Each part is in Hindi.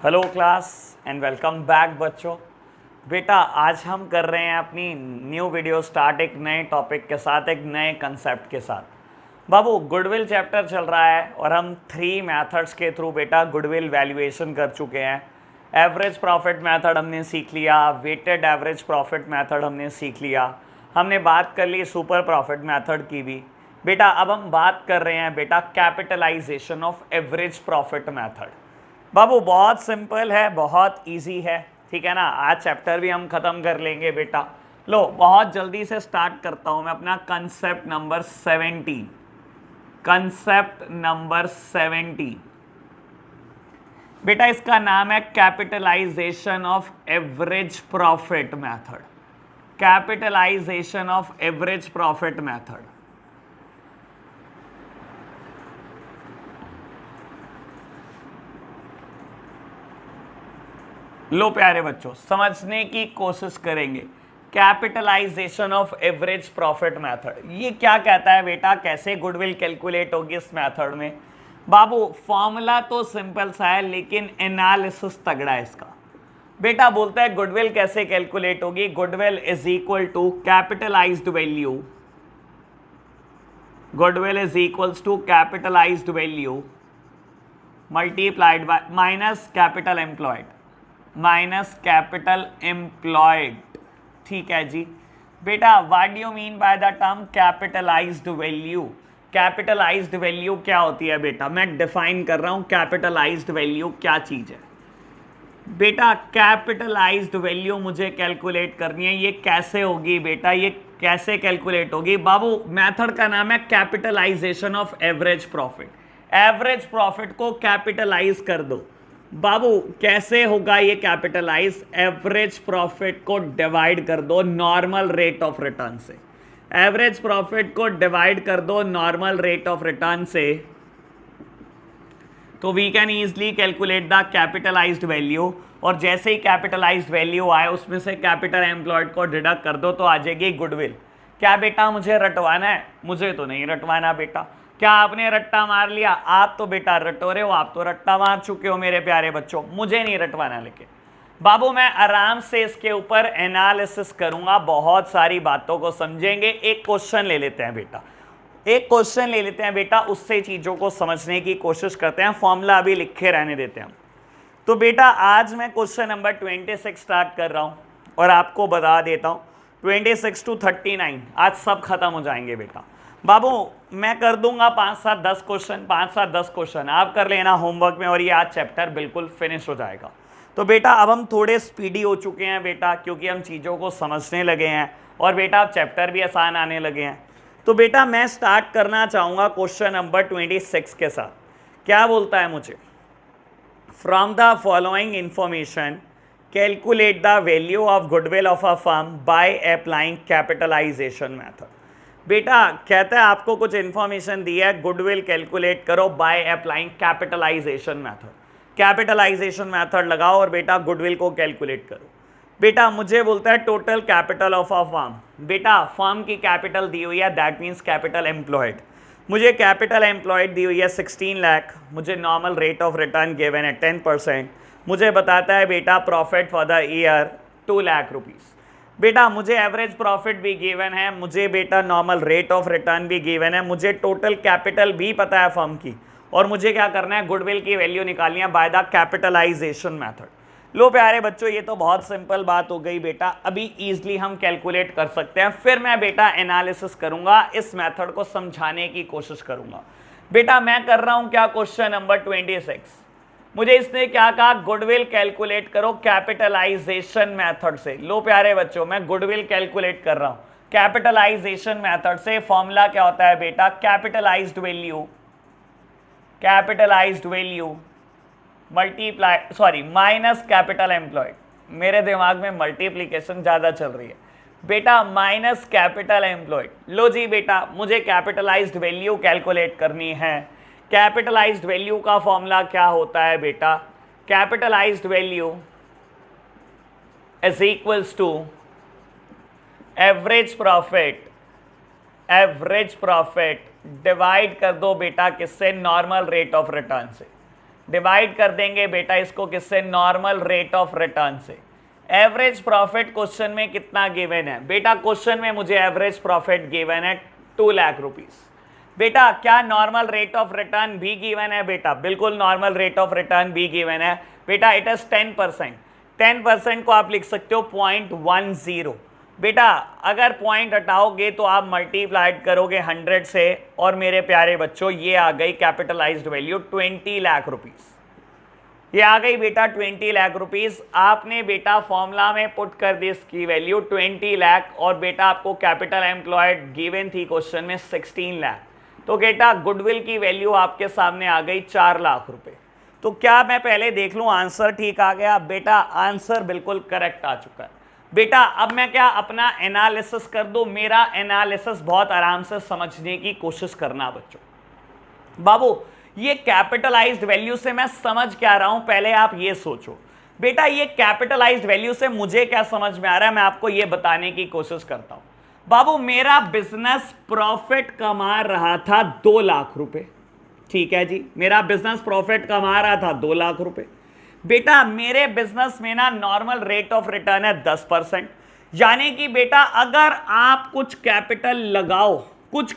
Hello class and welcome back बच्चों। बेटा आज हम कर रहे हैं अपनी न्यू वीडियो स्टार्ट एक नए टॉपिक के साथ, एक नए कंसेप्ट के साथ। बाबू गुडविल चैप्टर चल रहा है और हम 3 मेथड्स के थ्रू बेटा गुडविल वैल्यूएशन कर चुके हैं। एवरेज प्रॉफिट मेथड हमने सीख लिया, वेटेड एवरेज प्रॉफिट मेथड हमने सीख लिया, हमने बात कर ली सुपर प्रॉफिट मेथड की भी। बेटा अब हम बात कर रहे हैं बेटा capitalisation of average profit method. बाबू बहुत सिंपल है, बहुत इजी है, ठीक है ना। आज चैप्टर भी हम खत्म कर लेंगे बेटा। लो बहुत जल्दी से स्टार्ट करता हूं मैं अपना कंसेप्ट नंबर 17। कंसेप्ट नंबर 17 बेटा इसका नाम है capitalisation of average profit method. Capitalisation of average profit method. लो प्यारे बच्चों समझने की कोशिश करेंगे। Capitalisation of average profit method ये क्या कहता है बेटा, कैसे गुडविल कैलकुलेट होगी इस मेथड में। बाबू फॉर्मूला तो सिंपल सा है लेकिन एनालिसिस तगड़ा है इसका। बेटा बोलता है गुडविल कैसे कैलकुलेट होगी। Goodwill is equal to capitalised value, goodwill is equals to capitalised value multiplied by minus capital employed, minus capital employed. ठीक है जी बेटा, what do you mean by the term capitalised value. Capitalised value क्या होती है बेटा, मैं डिफाइन कर रहा हूं कैपिटलाइज्ड वैल्यू क्या चीज है। बेटा कैपिटलाइज्ड वैल्यू मुझे कैलकुलेट करनी है, ये कैसे होगी बेटा, ये कैसे कैलकुलेट होगी। बाबू मेथड का नाम है capitalisation of average profit. Average profit को कैपिटलाइज कर दो। बाबू कैसे होगा ये कैपिटलाइज, एवरेज प्रॉफिट को डिवाइड कर दो नॉर्मल रेट ऑफ रिटर्न से। एवरेज प्रॉफिट को डिवाइड कर दो नॉर्मल रेट ऑफ रिटर्न से, तो we can easily calculate the capitalised value. और जैसे ही कैपिटलाइज्ड वैल्यू आए उसमें से कैपिटल एम्प्लॉयड को डिडक्ट कर दो तो आ जाएगी गुडविल। क्या बेटा मुझे रटवाना है? मुझे तो नहीं रटवाना बेटा। क्या आपने रट्टा मार लिया? आप तो बेटा रटोरे हो, आप तो रट्टा मार चुके हो मेरे प्यारे बच्चों, मुझे नहीं रटवाना। लेकिन बाबू मैं आराम से इसके ऊपर एनालिसिस करूंगा, बहुत सारी बातों को समझेंगे। एक क्वेश्चन ले लेते हैं बेटा, एक क्वेश्चन ले लेते हैं बेटा, उससे चीजों को समझने की कोशिश करते हैं। फॉर्मूला अभी लिखे रहने देते हैं। तो बेटा आज मैं क्वेश्चन नंबर 26 स्टार्ट कर रहा हूं और आपको बता देता हूं 26 to 39 आज सब खत्म हो जाएंगे बेटा। बाबू मैं कर दूंगा 5-7-10 क्वेश्चन, 5-7-10 क्वेश्चन आप कर लेना होमवर्क में और ये आज चैप्टर बिल्कुल फिनिश हो जाएगा। तो बेटा अब हम थोड़े स्पीडी हो चुके हैं बेटा, क्योंकि हम चीज़ों को समझने लगे हैं और बेटा अब चैप्टर भी आसान आने लगे हैं। तो बेटा मैं स्टार्ट करना चाहूँगा क्वेश्चन नंबर 26 के साथ। क्या बोलता है मुझे, from the following information calculate the value of goodwill of a firm by applying capitalisation method. बेटा कहता है आपको कुछ इंफॉर्मेशन दी है, गुडविल कैलकुलेट करो by applying capitalisation method. Capitalisation method लगाओ और बेटा गुडविल को कैलकुलेट करो। बेटा मुझे बोलता है total capital of a firm. बेटा फर्म की कैपिटल दी हुई है, दैट मीन्स कैपिटल एम्प्लॉयड। मुझे कैपिटल एम्प्लॉयड दी हुई है 16 लाख। मुझे normal rate of return given है 10%। मुझे बताता है बेटा profit for the year 2 lakh rupees. बेटा मुझे एवरेज प्रॉफिट भी गिवन है, मुझे बेटा नॉर्मल रेट ऑफ रिटर्न भी गिवन है, मुझे टोटल कैपिटल भी पता है फर्म की, और मुझे क्या करना है, गुडविल की वैल्यू निकालनी है बाय द कैपिटलाइजेशन मेथड। लो प्यारे बच्चों ये तो बहुत सिंपल बात हो गई बेटा, अभी इजीली हम कैलकुलेट कर सकते हैं। फिर मैं बेटा एनालिसिस करूंगा, इस मेथड को समझाने की कोशिश करूंगा। बेटा मैं कर रहा हूं क्या, क्वेश्चन नंबर 26। मुझे इसने क्या कहा, गुडविल कैलकुलेट करो कैपिटलाइजेशन मेथड से। लो प्यारे बच्चों मैं गुडविल कैलकुलेट कर रहा हूं कैपिटलाइजेशन मेथड से। फॉर्मूला क्या होता है बेटा, capitalised value, capitalised value multiply sorry minus capital employed. मेरे दिमाग में मल्टीप्लीकेशन ज्यादा चल रही है बेटा, माइनस कैपिटल एम्प्लॉयड। लो जी बेटा मुझे कैपिटलाइज्ड वैल्यू कैलकुलेट करनी है। कैपिटलाइज्ड वैल्यू का फॉर्मूला क्या होता है बेटा, capitalised value is equals to average profit, average profit divide कर दो बेटा किससे, नॉर्मल रेट ऑफ रिटर्न से। डिवाइड कर देंगे बेटा इसको किससे, नॉर्मल रेट ऑफ रिटर्न से। एवरेज प्रॉफिट क्वेश्चन में कितना गिवन है बेटा, क्वेश्चन में मुझे एवरेज प्रॉफिट गिवन है 2 लाख रुपीस। बेटा क्या नॉर्मल रेट ऑफ रिटर्न भी गिवन है बेटा, बिल्कुल नॉर्मल रेट ऑफ रिटर्न भी गिवन है बेटा, इट इज 10%। 10% को आप लिख सकते हो 0.10। बेटा अगर पॉइंट हटाओगे तो आप मल्टीप्लाइड करोगे 100 से, और मेरे प्यारे बच्चों ये आ गई कैपिटलाइज्ड वैल्यू 20 लाख रुपीस। ये आ गई बेटा 20 लाख रुपीस। आपने बेटा फॉर्मूला में पुट कर दी इसकी वैल्यू 20 लाख, और बेटा आपको कैपिटल एम्प्लॉयड गिवन थी क्वेश्चन में 16 लाख। तो बेटा गुडविल की वैल्यू आपके सामने आ गई 4 लाख रुपए। तो क्या मैं पहले देख लूं आंसर ठीक आ गया बेटा, आंसर बिल्कुल करेक्ट आ चुका है बेटा। अब मैं क्या अपना एनालिसिस कर दूं, मेरा एनालिसिस बहुत आराम से समझने की कोशिश करना बच्चों। बाबू ये कैपिटलाइज्ड वैल्यू से मैं समझ क्या रहा हूं, पहले आप ये सोचो बेटा, ये कैपिटलाइज्ड वैल्यू से मुझे क्या समझ में आ रहा है, मैं आपको ये बताने की कोशिश करता हूं। बाबू मेरा बिजनेस प्रॉफिट कमा रहा था 2 लाख रुपए, ठीक है जी, मेरा बिजनेस प्रॉफिट कमा रहा था 2 लाख रुपए। बेटा मेरे बिजनेस में ना नॉर्मल रेट ऑफ रिटर्न है 10%, यानी कि बेटा अगर आप कुछ कैपिटल लगाओ, कुछ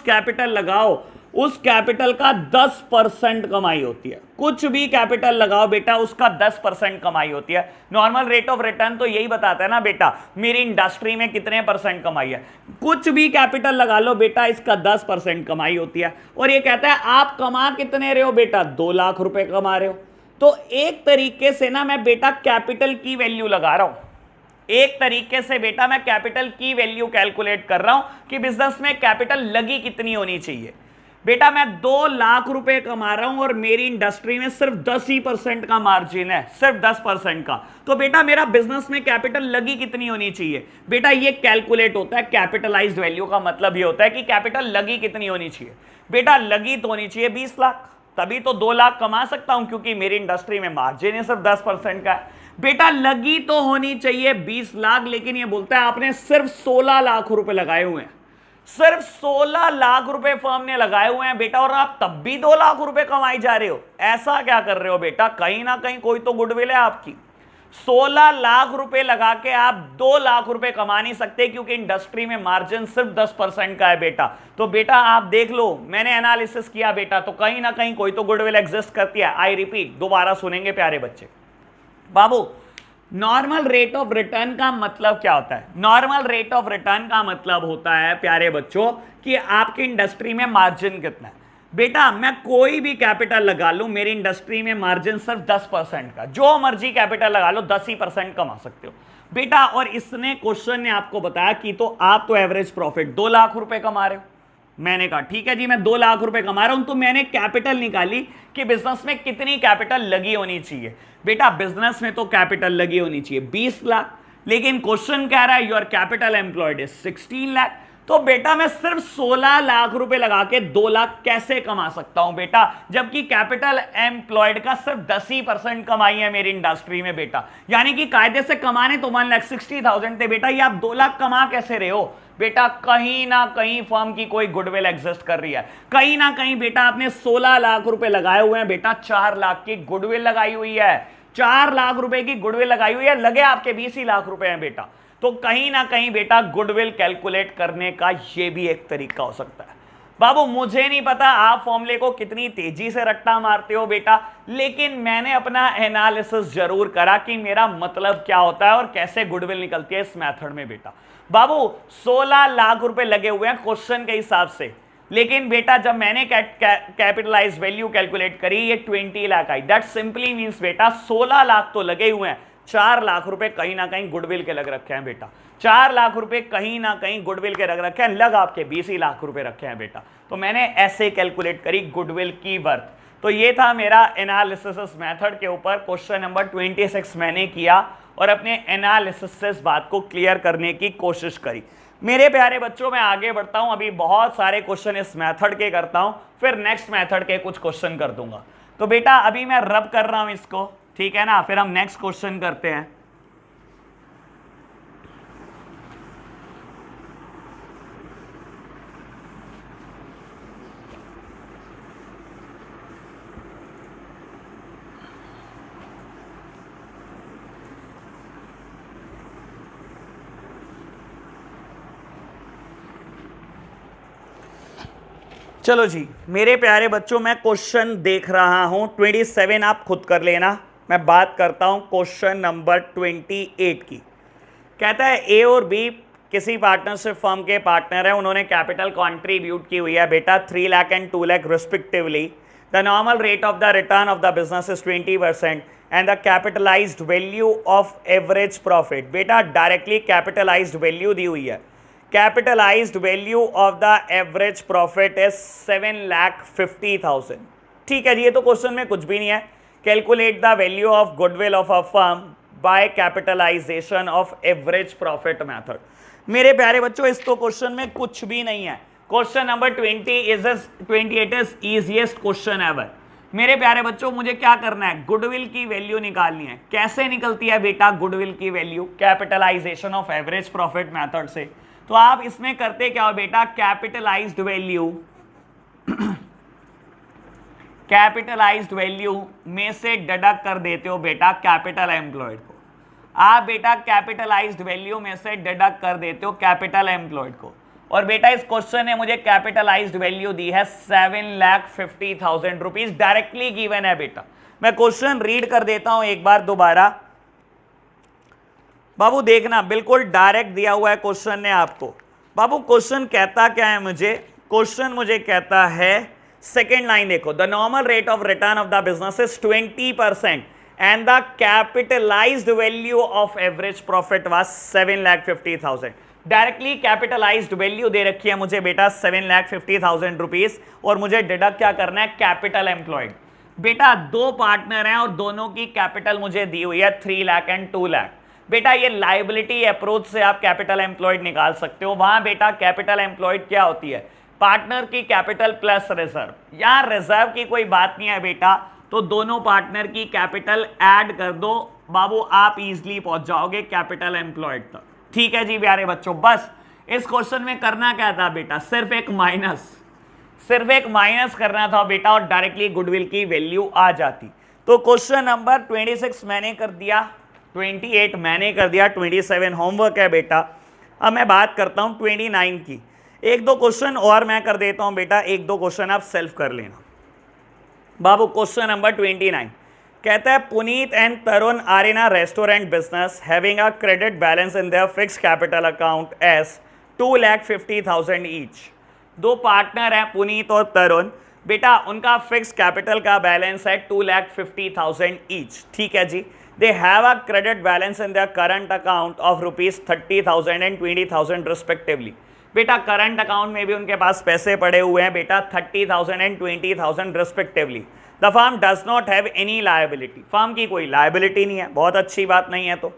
कैपिटल लगाओ, उस कैपिटल का 10% कमाई होती है। कुछ भी कैपिटल लगाओ बेटा उसका 10% कमाई होती है। नॉर्मल रेट ऑफ रिटर्न तो यही बताता है ना बेटा मेरी इंडस्ट्री में कितने % कमाई है। कुछ भी कैपिटल लगा लो बेटा इसका 10% कमाई होती है। और ये कहता है आप कमा कितने रहे हो बेटा, 2 लाख रुपए कमा रहे हो। तो एक तरीके से ना मैं बेटा कैपिटल की वैल्यू लगा रहा हूं, एक तरीके से बेटा मैं कैपिटल की वैल्यू कैलकुलेट कर रहा हूं कि बिजनेस में कैपिटल लगी कितनी होनी चाहिए। बेटा मैं 2 लाख रुपए कमा रहा हूं और मेरी इंडस्ट्री में सिर्फ 10% का मार्जिन है, सिर्फ 10% का। तो बेटा मेरा बिजनेस में कैपिटल लगी कितनी होनी चाहिए बेटा, ये कैलकुलेट होता है कैपिटलाइज्ड वैल्यू का मतलब ये होता है कि कैपिटल लगी कितनी होनी चाहिए। बेटा लगी तो होनी चाहिए 20 लाख, तभी तो 2 लाख कमा सकता हूं क्योंकि मेरी इंडस्ट्री में मार्जिन है सिर्फ 10% का है। बेटा लगी तो होनी चाहिए 20 लाख, लेकिन ये बोलता है आपने सिर्फ 16 लाख रुपए लगाए हुए हैं, सिर्फ 16 लाख रुपए फर्म ने लगाए हुए हैं बेटा, और आप तब भी 2 लाख रुपए कमाई जा रहे हो। ऐसा क्या कर रहे हो बेटा, कहीं ना कहीं कोई तो गुडविल है आपकी। 16 लाख रुपए लगा के आप 2 लाख रुपए कमा नहीं सकते क्योंकि इंडस्ट्री में मार्जिन सिर्फ 10% का है बेटा। तो बेटा आप देख लो, मैंने एनालिसिस किया बेटा, तो कहीं ना कहीं कोई तो गुडविल एग्जिस्ट करती है। आई रिपीट, दोबारा सुनेंगे प्यारे बच्चे। बाबू नॉर्मल रेट ऑफ रिटर्न का मतलब क्या होता है, नॉर्मल रेट ऑफ रिटर्न का मतलब होता है प्यारे बच्चों कि आपकी इंडस्ट्री में मार्जिन कितना है। बेटा मैं कोई भी कैपिटल लगा लूं, मेरी इंडस्ट्री में मार्जिन सिर्फ 10% का, जो मर्जी कैपिटल लगा लो 10% कमा सकते हो बेटा। और इसने क्वेश्चन ने आपको बताया कि तो आप तो एवरेज प्रॉफिट 2 लाख रुपए कमा रहे हो। मैंने कहा ठीक है जी मैं 2 लाख रुपए कमा रहा हूं, तो मैंने कैपिटल निकाली कि बिजनेस में कितनी कैपिटल लगी होनी चाहिए। बेटा बिजनेस में तो कैपिटल लगी होनी चाहिए 20 लाख, लेकिन क्वेश्चन कह रहा है your capital employed is 16 lakh. तो बेटा मैं सिर्फ 16 लाख रुपए लगा के 2 लाख कैसे कमा सकता हूं बेटा, जबकि कैपिटल एम्प्लॉयड का सिर्फ 10% कमाई है मेरी इंडस्ट्री में बेटा। यानी कि कायदे से कमाने तो 1,60,000 थे बेटा, ये आप 2 लाख कमा कैसे रहे हो बेटा। कहीं ना कहीं फर्म की कोई गुडविल एग्जिस्ट कर रही है, कहीं ना कहीं बेटा आपने 16 लाख रुपए लगाए हुए हैं बेटा, 4 लाख की गुडविल लगाई हुई है, 4 लाख रुपए की गुडविल लगाई हुई है, लगे आपके 20 ही लाख रुपए हैं बेटा। तो कहीं ना कहीं बेटा गुडविल कैलकुलेट करने का ये भी एक तरीका हो सकता है। बाबू मुझे नहीं पता आप फॉर्मूले को कितनी तेजी से रट्टा मारते हो बेटा, लेकिन मैंने अपना एनालिसिस जरूर करा कि मेरा मतलब क्या होता है और कैसे गुडविल निकलती है इस मेथड में बेटा। बाबू 16 लाख रुपए लगे हुए हैं क्वेश्चन के हिसाब से, लेकिन बेटा जब मैंने कैपिटलाइज वैल्यू कैलकुलेट करी ये 20 लाख आई। दैट सिंपली मींस बेटा 16 लाख तो लगे हुए हैं, 4 लाख रुपए कहीं ना कहीं गुडविल के लग रखे हैं बेटा, 4 लाख रुपए कहीं ना कहीं गुडविल के लग रखे हैं, लग आपके 20 ही लाख रुपए रखे हैं बेटा। तो मैंने ऐसे कैलकुलेट करी गुडविल की वर्थ। तो ये था मेरा एनालिसिस मेथड के ऊपर क्वेश्चन नंबर 26 मैंने किया और अपने एनालिसिस से इस बात को क्लियर करने की कोशिश करी। मेरे प्यारे बच्चों मैं आगे बढ़ता हूं, अभी बहुत सारे क्वेश्चन इस मेथड के करता हूं, फिर नेक्स्ट मेथड के कुछ क्वेश्चन कर दूंगा। तो बेटा अभी मैं रब कर रहा हूं इसको, ठीक है ना, फिर हम नेक्स्ट क्वेश्चन करते हैं। चलो जी मेरे प्यारे बच्चों, मैं क्वेश्चन देख रहा हूं 27, आप खुद कर लेना। मैं बात करता हूं क्वेश्चन नंबर 28 की। कहता है ए और बी किसी पार्टनरशिप फर्म के पार्टनर है, उन्होंने कैपिटल कंट्रीब्यूट की हुई है बेटा 3 lakh and 2 lakh respectively. The normal rate of the return of the business is 20% and the capitalised value of average profit. बेटा डायरेक्टली कैपिटलाइज्ड वैल्यू दी हुई है। Capitalised value of the average profit is 7,50,000। ठीक है जी, ये तो क्वेश्चन में कुछ भी नहीं है। Calculate the value of goodwill of a firm by capitalisation of average profit method. मेरे प्यारे बच्चों, इस तो क्वेश्चन में कुछ भी नहीं है। Question number 28 is easiest question ever. मेरे प्यारे बच्चों, मुझे क्या करना है, गुडविल की वैल्यू निकालनी है। कैसे निकलती है बेटा गुडविल की value? Capitalisation of average profit method से। तो आप इसमें करते क्या हो बेटा, कैपिटलाइज्ड वैल्यू में से डिडक्ट कर देते हो बेटा कैपिटल एम्प्लॉयड को। आप बेटा कैपिटलाइज्ड वैल्यू में से डिडक्ट कर देते हो कैपिटल एम्प्लॉयड को। और बेटा इस क्वेश्चन ने मुझे कैपिटलाइज्ड वैल्यू दी है 7,50,000 रुपीज, डायरेक्टली गिवन है बेटा। मैं क्वेश्चन रीड कर देता हूं एक बार दोबारा। बाबू देखना, बिल्कुल डायरेक्ट दिया हुआ है क्वेश्चन ने आपको। बाबू क्वेश्चन कहता क्या है मुझे? क्वेश्चन मुझे कहता है, सेकेंड लाइन देखो, the normal rate of return of the business is 20% and the capitalised value of average profit was 7,50,000। Directly capitalised value दे रखी है मुझे बेटा 7,50,000 रुपीज, और मुझे डिडक्ट क्या करना है, कैपिटल एम्प्लॉयड। बेटा दो पार्टनर हैं और दोनों की कैपिटल मुझे दी हुई है 3 लाख एंड 2 लाख। बेटा ये लायबिलिटी अप्रोच से आप कैपिटल एम्प्लॉयड निकाल सकते हो। वहां बेटा कैपिटल एम्प्लॉयड क्या होती है, पार्टनर की कैपिटल प्लस रिजर्व। यहां रिजर्व की कोई बात नहीं है बेटा, तो दोनों पार्टनर की कैपिटल ऐड कर दो बाबू, आप इजीली पहुंच जाओगे कैपिटल एम्प्लॉयड तक। ठीक है जी प्यारे बच्चों, बस इस क्वेश्चन में करना क्या था बेटा, सिर्फ एक माइनस करना था बेटा, और डायरेक्टली गुडविल की वैल्यू आ जाती। तो क्वेश्चन नंबर 26 मैंने कर दिया, 28 मैंने कर दिया, 27 होमवर्क है बेटा। अब मैं बात करता हूं 29 की। एक दो क्वेश्चन और मैं कर देता हूं बेटा, एक दो क्वेश्चन आप सेल्फ कर लेना। बाबू क्वेश्चन नंबर 29 कहता है, Puneet and Tarun are in a restaurant business having a credit balance in their fixed capital account as 2,50,000 each. दो पार्टनर हैं पुनीत और तरुण, बेटा उनका फिक्स कैपिटल का बैलेंस है 2,50,000 ईच। ठीक है जी, they have a credit balance in their current account of rupees 30,000 and 20,000 respectively। बेटा करंट अकाउंट में भी उनके पास पैसे पड़े हुए हैं बेटा 30,000 and 20,000 respectively। The firm does not have any liability। Firm की कोई लायबिलिटी नहीं है, बहुत अच्छी बात नहीं है। तो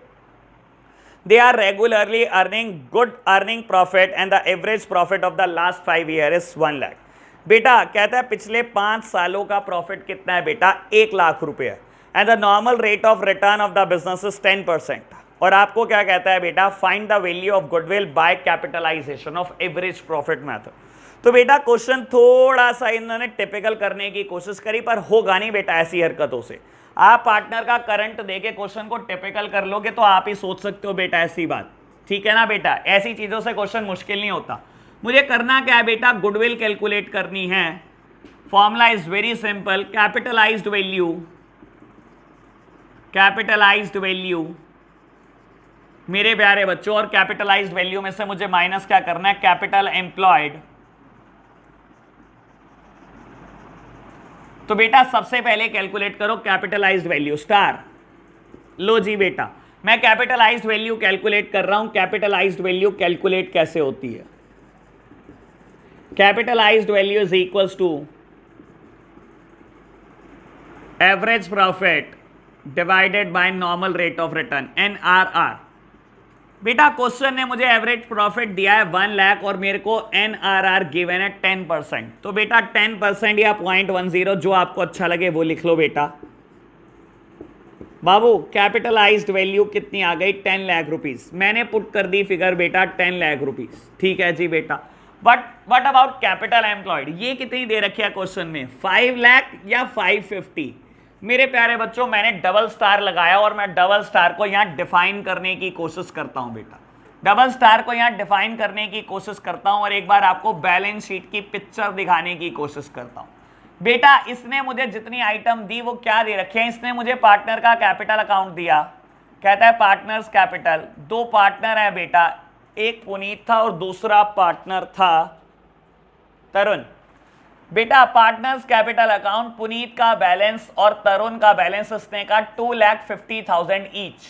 they are regularly earning good earning profit and the average profit of the last 5 years is 1 lakh। बेटा कहता है पिछले 5 सालों का प्रॉफिट कितना है बेटा, 1 लाख रुपए है। And the normal rate of return of the business is 10%। और आपको क्या कहता है बेटा, find the value of goodwill by capitalisation of average profit method. तो बेटा क्वेश्चन थोड़ा सा इन्होंने टिपिकल करने की कोशिश करी, पर होगा नहीं बेटा ऐसी हरकतों से। आप पार्टनर का करंट देके क्वेश्चन को टिपिकल कर लोगे तो आप ही सोच सकते हो बेटा ऐसी बात। ठीक है ना बेटा, ऐसी चीजों से क्वेश्चन मुश्किल नहीं होता। मुझे करना क्या है बेटा, गुडविल कैलकुलेट करनी है। Formula is very simple, capitalised value मेरे प्यारे बच्चों, और कैपिटलाइज्ड वैल्यू में से मुझे माइनस क्या करना है, कैपिटल एम्प्लॉयड। तो बेटा सबसे पहले कैलकुलेट करो कैपिटलाइज्ड वैल्यू स्टार। लो जी बेटा, मैं कैपिटलाइज्ड वैल्यू कैलकुलेट कर रहा हूं। कैपिटलाइज्ड वैल्यू कैलकुलेट कैसे होती है, capitalised value is equals to average profit divided by normal rate of return, NRR। बेटा क्वेश्चन ने मुझे एवरेज प्रॉफिट दिया है 1 लाख और मेरे को NRR गिवन है 10%। तो बेटा 10% या 0.10 जो आपको अच्छा लगे वो लिख लो बेटा। बाबू कैपिटलाइज्ड वैल्यू कितनी आ गई, 10 लाख रुपीज। मैंने पुट कर दी फिगर बेटा 10 लाख रुपीज। ठीक है जी बेटा, but what about capital employed, ये कितनी दे रखी है क्वेश्चन में, 5 लाख या 550। मेरे प्यारे बच्चों मैंने डबल स्टार लगाया और मैं डबल स्टार को यहां डिफाइन करने की कोशिश करता हूं बेटा। डबल स्टार को यहां डिफाइन करने की कोशिश करता हूं और एक बार आपको बैलेंस शीट की पिक्चर दिखाने की कोशिश करता हूं। बेटा इसने मुझे जितनी आइटम दी वो क्या दे रखे हैं, इसने मुझे पार्टनर का कैपिटल अकाउंट दिया, कहता है पार्टनर्स कैपिटल, दो पार्टनर है बेटा, एक पुनीत था और दूसरा पार्टनर था तरुण। बेटा पार्टनर्स कैपिटल अकाउंट, पुनीत का बैलेंस और तरुण का बैलेंस इसने का 2,50,000 ईच,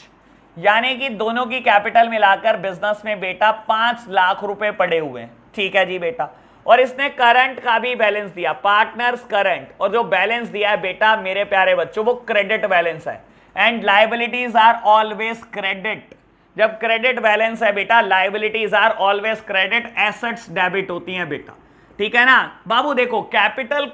यानी कि दोनों की कैपिटल मिलाकर बिजनेस में बेटा 5 लाख रुपए पड़े हुए हैं। ठीक है जी बेटा, और इसने करंट का भी बैलेंस दिया, पार्टनर्स करंट, और जो बैलेंस दिया है बेटा मेरे प्यारे बच्चों वो क्रेडिट बैलेंस है। And liabilities are always credit, जब क्रेडिट बैलेंस है बेटा liabilities are always credit, assets debit होती हैं बेटा। ठीक है ना बाबू, देखो कैपिटल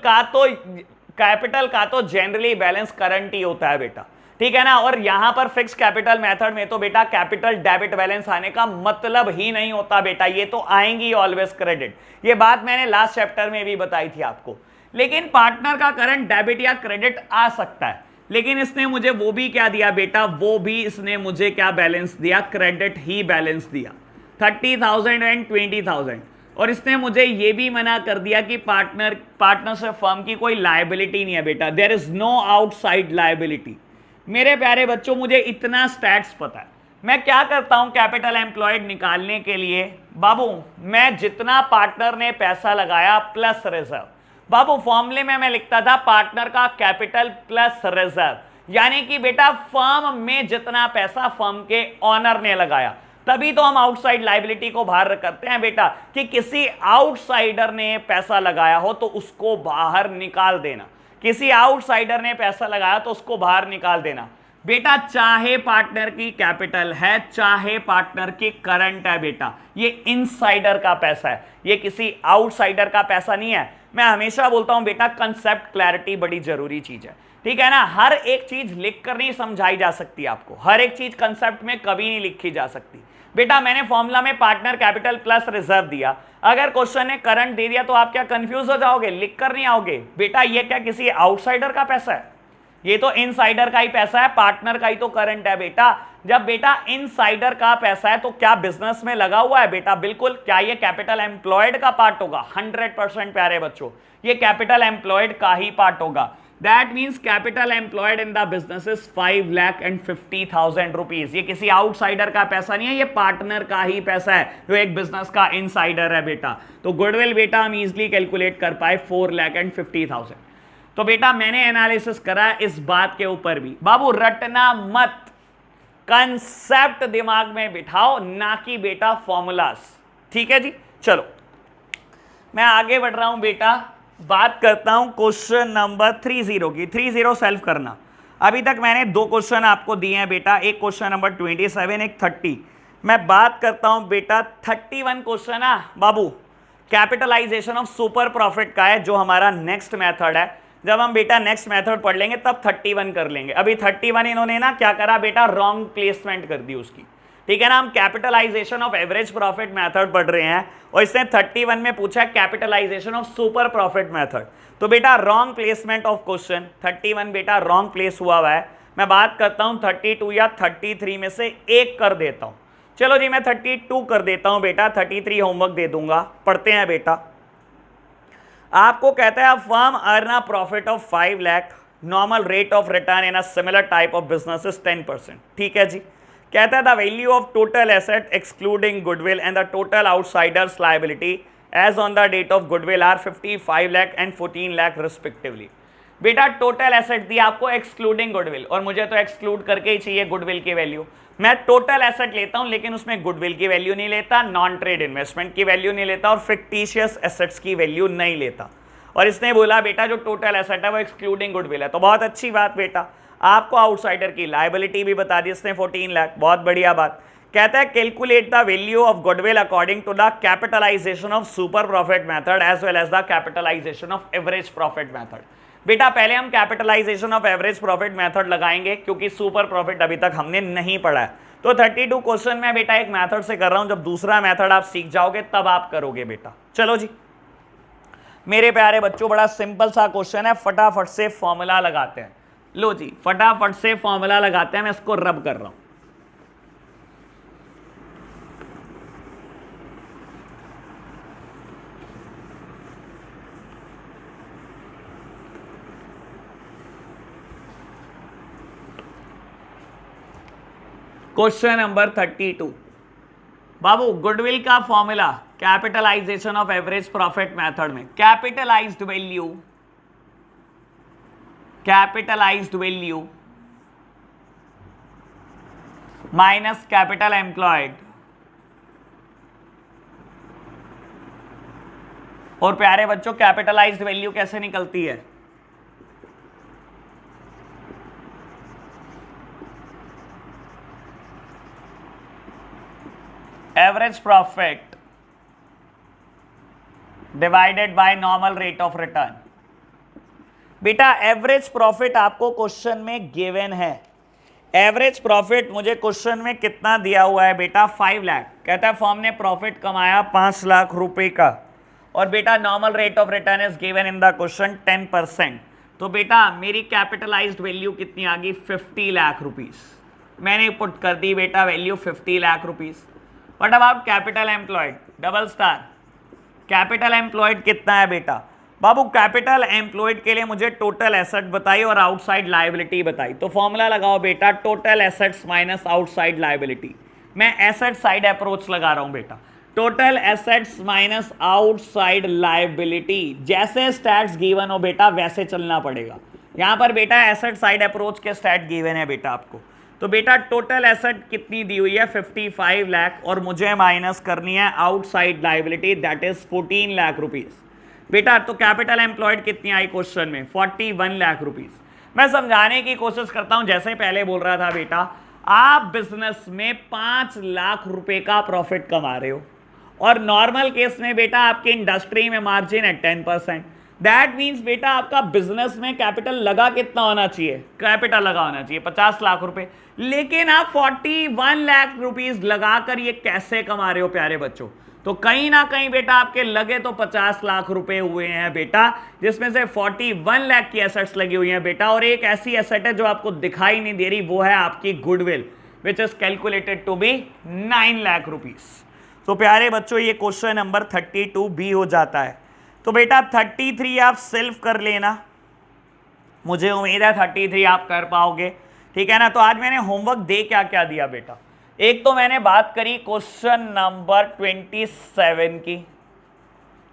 का तो जनरली बैलेंस करंट ही होता है बेटा। ठीक है ना, और यहां पर फिक्स कैपिटल मेथड में तो बेटा कैपिटल डेबिट बैलेंस आने का मतलब ही नहीं होता बेटा, ये तो आएंगी ऑलवेज क्रेडिट। ये बात मैंने लास्ट चैप्टर में भी बताई थी आपको। लेकिन पार्टनर का करंट डेबिट या क्रेडिट आ सकता है, लेकिन इसने मुझे वो भी क्या दिया बेटा, वो भी इसने मुझे क्या बैलेंस दिया, क्रेडिट ही बैलेंस दिया, 30,000 एंड 20,000। और इसने मुझे ये भी मना कर दिया कि पार्टनरशिप फर्म की कोई लायबिलिटी नहीं है बेटा, there is no outside liability. मेरे प्यारे बच्चों मुझे इतना स्टैट्स पता है, मैं क्या करता हूं कैपिटल एम्प्लॉयड निकालने के लिए बाबू, मैं जितना पार्टनर ने पैसा लगाया प्लस रिजर्व। बाबू फॉर्मूले में मैं लिखता था पार्टनर का कैपिटल प्लस रिजर्व, यानी कि बेटा फर्म में जितना पैसा फर्म के ऑनर ने लगाया, तभी तो हम आउटसाइड लायबिलिटी को बाहर करते हैं बेटा, कि किसी आउटसाइडर ने पैसा लगाया हो तो उसको बाहर निकाल देना, किसी आउटसाइडर ने पैसा लगाया तो उसको बाहर निकाल देना बेटा, चाहे पार्टनर की कैपिटल है चाहे पार्टनर की करंट है बेटा, ये इनसाइडर का पैसा है, ये किसी आउटसाइडर का पैसा नहीं है। मैं हमेशा बोलता हूं बेटा कंसेप्ट क्लैरिटी बड़ी जरूरी चीज है। ठीक है ना, हर एक चीज लिख कर नहीं समझाई जा सकती आपको, हर एक चीज कंसेप्ट में कभी नहीं लिखी जा सकती बेटा। मैंने फॉर्मूला में पार्टनर कैपिटल प्लस रिजर्व दिया, अगर क्वेश्चन ने करंट दे दिया तो आप क्या कंफ्यूज हो जाओगे, लिख कर नहीं आओगे बेटा, ये क्या किसी आउटसाइडर का पैसा है, ये तो इनसाइडर का ही पैसा है, पार्टनर का ही तो करंट है बेटा। जब बेटा इनसाइडर का पैसा है तो क्या बिजनेस में लगा हुआ है बेटा, बिल्कुल। क्या ये कैपिटल एम्प्लॉयड का पार्ट होगा, 100% प्यारे बच्चों ये कैपिटल एम्प्लॉयड का ही पार्ट होगा। That means capital employed in the business is 5,50,000 rupees। ये किसी आउटसाइडर का पैसा नहीं है, ये पार्टनर का ही पैसा है जो एक बिजनेस का इनसाइडर है बेटा। तो गुडविल बेटा हम इजिली कैलकुलेट कर पाए 4,50,000। तो बेटा मैंने एनालिसिस करा इस बात के ऊपर भी, बाबू रटना मत, कंसेप्ट दिमाग में बिठाओ ना कि बेटा फॉर्मूलाज। ठीक है जी, चलो मैं आगे बढ़ रहा हूं बेटा, बात करता हूं क्वेश्चन नंबर 30 की। 30 सेल्फ करना। अभी तक मैंने दो क्वेश्चन आपको दिए हैं बेटा, एक क्वेश्चन नंबर 27, एक 30। मैं बात करता हूं बेटा 31 क्वेश्चन है बाबू, कैपिटलाइजेशन ऑफ सुपर प्रॉफिट का है, जो हमारा नेक्स्ट मेथड है। जब हम बेटा नेक्स्ट मेथड पढ़ लेंगे तब 31 कर लेंगे। अभी 31 इन्होंने ना क्या करा बेटा, रॉन्ग प्लेसमेंट कर दी उसकी। ठीक है ना, हम capitalisation of average profit method पढ़ रहे हैं और इसने 31 में पूछा capitalisation of super profit method. तो बेटा रॉन्ग प्लेसमेंट ऑफ क्वेश्चन 31 बेटा रॉन्ग प्लेस हुआ है। मैं बात करता हूं 32 या 33 में से एक कर देता हूं। चलो जी मैं 32 कर देता हूं बेटा, 33 होमवर्क दे दूंगा। पढ़ते हैं बेटा, आपको कहता है firm earn a profit of 5 lakh, normal rate of return in a similar type of business is 10%। ठीक है जी, कहता है the value of total asset excluding goodwill and the total outsiders liability as on the date of goodwill are 55 lakh and 14 lakh respectively. बेटा टोटल एसेट दिया आपको एक्सक्लूडिंग गुडविल, और मुझे तो एक्सक्लूड करके ही चाहिए गुडविल की वैल्यू। मैं टोटल एसेट लेता हूं लेकिन उसमें गुडविल की वैल्यू नहीं लेता, नॉन ट्रेड इन्वेस्टमेंट की वैल्यू नहीं लेता और फिक्टिशियस एसेट्स की वैल्यू नहीं लेता। और इसने बोला बेटा जो टोटल एसेट है वो एक्सक्लूडिंग गुडविल है, तो बहुत अच्छी बात बेटा। आपको आउटसाइडर की लायबिलिटी भी बता दी इसने 14 लाख, बहुत बढ़िया बात। कहता है calculate the value of goodwill according to the capitalisation of super profit method as well as the capitalisation of average profit method. बेटा पहले हम capitalisation of average profit method लगाएंगे क्योंकि सुपर प्रॉफिट अभी तक हमने नहीं पढ़ा है। तो 32 क्वेश्चन में बेटा एक मेथड से कर रहा हूं, जब दूसरा मेथड आप सीख जाओगे तब आप करोगे बेटा। चलो जी मेरे प्यारे बच्चों, बड़ा सिंपल सा क्वेश्चन है, फटाफट से फॉर्मूला लगाते हैं। लो जी फटाफट से फॉर्मूला लगाते हैं, मैं इसको रब कर रहा हूं। क्वेश्चन नंबर 32 बाबू, गुडविल का formula capitalisation of average profit method में capitalised value minus capital employed, और प्यारे बच्चों कैपिटलाइज्ड वैल्यू कैसे निकलती है? Average profit divided by normal rate of return. बेटा एवरेज प्रॉफिट आपको क्वेश्चन में गिवन है। एवरेज प्रॉफिट मुझे क्वेश्चन में कितना दिया हुआ है बेटा? 5 लाख। कहता है फर्म ने प्रॉफिट कमाया 5 लाख रुपए का, और बेटा normal rate of return is given in the question 10%। तो बेटा मेरी कैपिटलाइज्ड वैल्यू कितनी आ गई? 50 लाख रुपीस। मैंने पुट कर दी बेटा value 50 lakh rupees. What about capital employed? Double star. Capital employed कितना है बेटा? बाबू कैपिटल एम्प्लॉयड के लिए मुझे टोटल एसेट बताई और आउटसाइड लायबिलिटी बताई। तो फॉर्मूला लगाओ बेटा, total assets minus outside liability. मैं एसेट साइड अप्रोच लगा रहा हूं बेटा। Total assets minus outside liability. जैसे स्टैट्स गिवन हो बेटा वैसे चलना पड़ेगा। यहां पर बेटा एसेट साइड अप्रोच के स्टैट गिवन है बेटा आपको। तो बेटा टोटल एसेट कितनी दी हुई है? 55 लाख, और मुझे माइनस करनी है outside liability that is 14 lakh rupees. बेटा तो कैपिटल एम्प्लॉयड कितनी आई क्वेश्चन में? 41 लाख रुपीस। मैं समझाने की कोशिश करता हूं, जैसे पहले बोल रहा था बेटा, आप बिजनेस में 5 लाख रुपए का प्रॉफिट कमा रहे हो, और नॉर्मल केस में बेटा आपकी इंडस्ट्री में मार्जिन है 10%। दैट मीन्स बेटा आपका बिजनेस में कैपिटल लगा कितना होना चाहिए? कैपिटल लगा होना चाहिए 50 लाख रुपए, लेकिन आप 41 लाख रुपीस लगाकर ये कैसे कमा रहे हो प्यारे बच्चों? तो कहीं ना कहीं बेटा आपके लगे तो 50 लाख रुपए हुए हैं बेटा, जिसमें से 41 लाख की एसेट्स लगी हुई हैं बेटा, और एक ऐसी एसेट है जो आपको दिखाई नहीं दे रही, वो है आपकी goodwill, which is calculated to be 9 lakh rupees. तो प्यारे बच्चों ये क्वेश्चन नंबर 32 बी हो जाता है। तो बेटा 33 आप सेल्फ कर लेना, मुझे उम्मीद है 33 आप कर पाओगे, ठीक है ना। तो आज मैंने होमवर्क दे क्या क्या दिया बेटा? एक तो मैंने बात करी क्वेश्चन नंबर 27 की,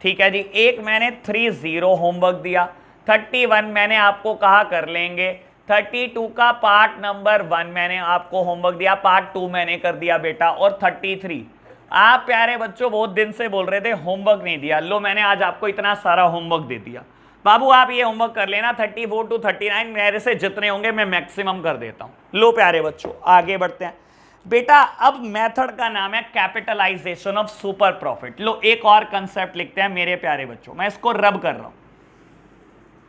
ठीक है जी। एक मैंने 30 होमवर्क दिया। 31 मैंने आपको कहा कर लेंगे। 32 का पार्ट नंबर 1 मैंने आपको होमवर्क दिया, पार्ट 2 मैंने कर दिया बेटा। और 33 आप प्यारे बच्चों बहुत दिन से बोल रहे थे होमवर्क नहीं दिया, लो मैंने आज आपको इतना सारा होमवर्क दे दिया। बाबू आप ये होमवर्क कर लेना, 34 to 39 मेरे से जितने होंगे मैं मैक्सिमम कर देता हूं। लो प्यारे बच्चों आगे बढ़ते हैं बेटा। अब मेथड का नाम है कैपिटलाइजेशन ऑफ सुपर प्रॉफिट। लो एक और कंसेप्ट लिखते हैं मेरे प्यारे बच्चों, मैं इसको रब कर रहा हूं।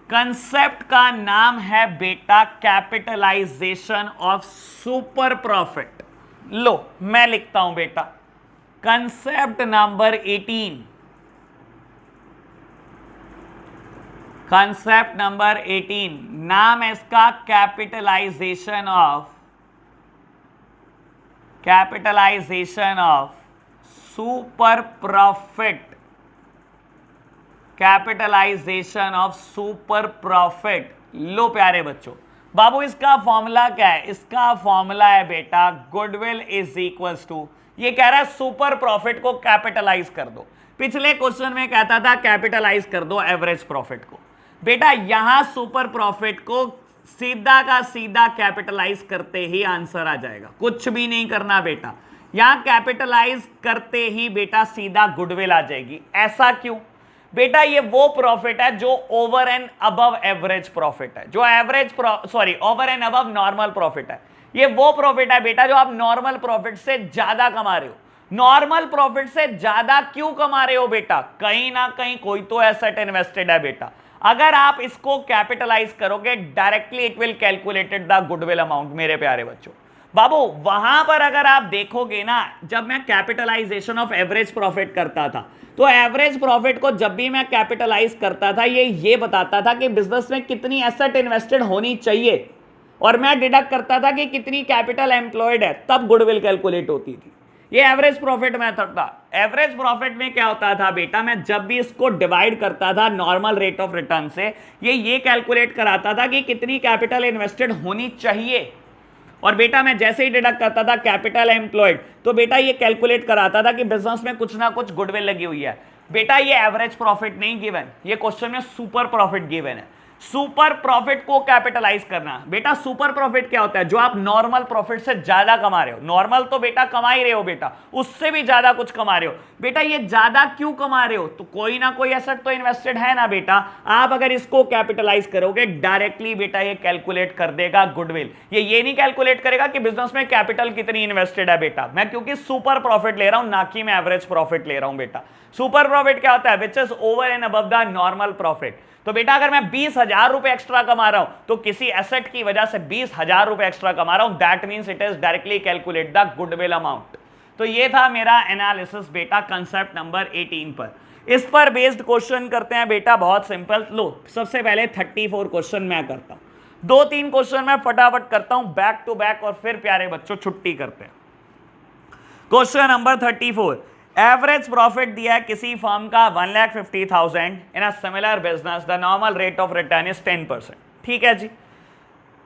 कंसेप्ट का नाम है बेटा कैपिटलाइजेशन ऑफ सुपर प्रॉफिट। लो मैं लिखता हूं बेटा कंसेप्ट नंबर 18, कंसेप्ट नंबर 18 नाम है इसका capitalisation of super profit. Capitalisation of super profit. लो प्यारे बच्चों बाबू इसका फॉर्मूला क्या है? इसका फॉर्मूला है बेटा गुडविल इज इक्वल्स टू, ये कह रहा है सुपर प्रॉफिट को कैपिटलाइज कर दो। पिछले क्वेश्चन में कहता था कैपिटलाइज कर दो एवरेज प्रॉफिट को। बेटा यहां सुपर प्रॉफिट को सीधा का सीधा कैपिटलाइज करते ही आंसर आ जाएगा, कुछ भी नहीं करना बेटा। यहां कैपिटलाइज करते ही बेटा सीधा गुडविल आ जाएगी। ऐसा क्यों बेटा? ये वो प्रॉफिट है जो over and above average profit है, जो over and above normal profit है। ये वो प्रॉफिट है बेटा जो आप नॉर्मल प्रॉफिट से ज्यादा कमा रहे हो। नॉर्मल प्रॉफिट से ज्यादा क्यों कमा रहे हो बेटा? कहीं ना कहीं कोई तो एसेट इन्वेस्टेड है बेटा। अगर आप इसको कैपिटलाइज करोगे directly it will calculated the goodwill amount. मेरे प्यारे बच्चों बाबू वहां पर अगर आप देखोगे ना, जब मैं कैपिटलाइजेशन ऑफ एवरेज प्रॉफिट करता था तो एवरेज प्रॉफिट को जब भी मैं कैपिटलाइज करता था ये बताता था कि बिजनेस में कितनी एसेट इन्वेस्टेड होनी चाहिए, और मैं डिडक्ट करता था कि कितनी कैपिटल एम्प्लॉयड है, तब गुडविल कैलकुलेट होती थी। ये एवरेज प्रॉफिट मेथड था। एवरेज प्रॉफिट में क्या होता था बेटा? मैं जब भी इसको डिवाइड करता था नॉर्मल रेट ऑफ रिटर्न से, ये कैलकुलेट कराता था कि कितनी कैपिटल इन्वेस्टेड होनी चाहिए। और बेटा मैं जैसे ही डिडक्ट करता था कैपिटल एम्प्लॉयड, तो बेटा ये कैलकुलेट कराता था कि बिजनेस में कुछ ना कुछ गुडविल लगी हुई है। बेटा ये एवरेज प्रॉफिट नहीं गिवन, ये क्वेश्चन में सुपर प्रॉफिट गिवन है। सुपर प्रॉफिट को कैपिटलाइज करना। बेटा सुपर प्रॉफिट क्या होता है? जो आप नॉर्मल प्रॉफिट से ज्यादा कमा रहे हो। नॉर्मल तो बेटा कमा ही रहे हो बेटा, उससे भी ज्यादा कुछ कमा रहे हो। बेटा ये ज्यादा क्यों कमा रहे हो? तो कोई ना कोई एसेट तो इन्वेस्टेड है ना बेटा। आप अगर इसको कैपिटलाइज करोगे डायरेक्टली बेटा ये कैलकुलेट कर देगा गुडविल। ये नहीं कैलकुलेट करेगा कि बिजनेस में कैपिटल कितनी इन्वेस्टेड है बेटा। मैं क्योंकि सुपर प्रॉफिट ले रहा हूं, ना कि मैं एवरेज प्रॉफिट ले रहा हूं बेटा। सुपर प्रॉफिट क्या होता है? Which is over and above the normal profit. तो बेटा अगर मैं 20,000 रुपए एक्स्ट्रा कमा रहा हूं तो किसी एसेट की वजह से 20,000 रुपए एक्स्ट्रा कमा रहा हूं, that means it is directly calculate the goodwill amount. तो ये था मेरा एनालिसिस बेटा कंसेप्ट नंबर 18 पर। इस पर बेस्ड क्वेश्चन करते हैं बेटा, बहुत सिंपल। लो सबसे पहले 34 क्वेश्चन मैं करता हूं, 2-3 क्वेश्चन मैं फटाफट करता हूं बैक टू बैक, और फिर प्यारे बच्चों छुट्टी करते हैं। क्वेश्चन नंबर 34, एवरेज प्रॉफिट दिया है किसी फर्म का 1,50,000 in a similar business, the normal rate of return is 10%। ठीक है जी।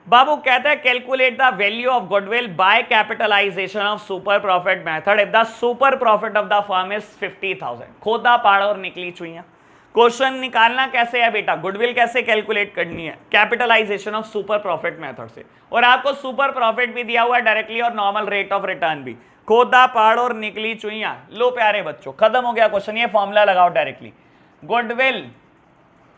बाबू कहते हैं calculate the value of goodwill by capitalisation of super profit method if the super profit of the firm is 50,000। खोदा पहाड़ और निकली चुईया। क्वेश्चन निकालना कैसे है बेटा? गुडविल कैसे कैलकुलेट करनी है? Capitalisation of super profit method से, और आपको सुपर प्रॉफिट भी दिया हुआ है डायरेक्टली और नॉर्मल रेट ऑफ रिटर्न भी। खोदा पहाड़ और निकली चुईया। लो प्यारे बच्चों खत्म हो गया क्वेश्चन। ये फॉर्मूला लगाओ डायरेक्टली। गुडविल